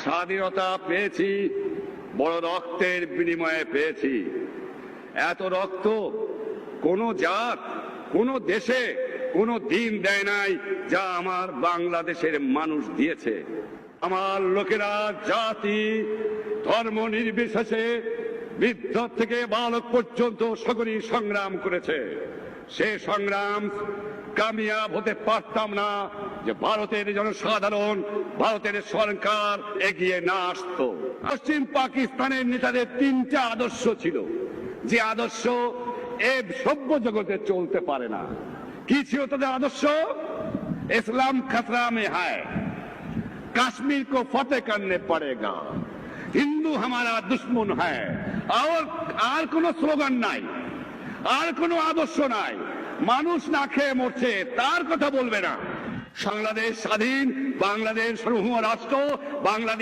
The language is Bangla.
স্বাধীনতা পেয়েছি বড় রক্তের বিনিময়ে পেয়েছি। এত রক্ত কোন জাত কোন দেশে কোন দিন দেয় নাই যা আমার বাংলাদেশের মানুষ দিয়েছে। আমার লোকেরা জাতি ধর্ম নির্বিশেষে বৃদ্ধ থেকে বালক পর্যন্ত সকলেই সংগ্রাম করেছে। সে সংগ্রাম কামিয়াব হতে পারতাম না যে ভারতের জনসাধারণ ভারতের সরকার এগিয়ে না আসতো। পশ্চিম পাকিস্তানের নেতাদের তিনটা আদর্শ ছিল, যে আদর্শ এ সভ্য জগতে চলতে পারে না। কি ছিল তাদের আদর্শ? ইসলাম खतरा में है, कश्मीर को फतेह करने पड़ेगा, হিন্দু हमारा दुश्मन है। আর কোন স্লোগান নাই, আর কোন আদর্শ নাই। মানুষ না খেয়ে মরছে, তার কথা বলবে না। বাংলাদেশ স্বাধীন, বাংলাদেশ সার্বভৌম রাষ্ট্র, বাংলাদেশ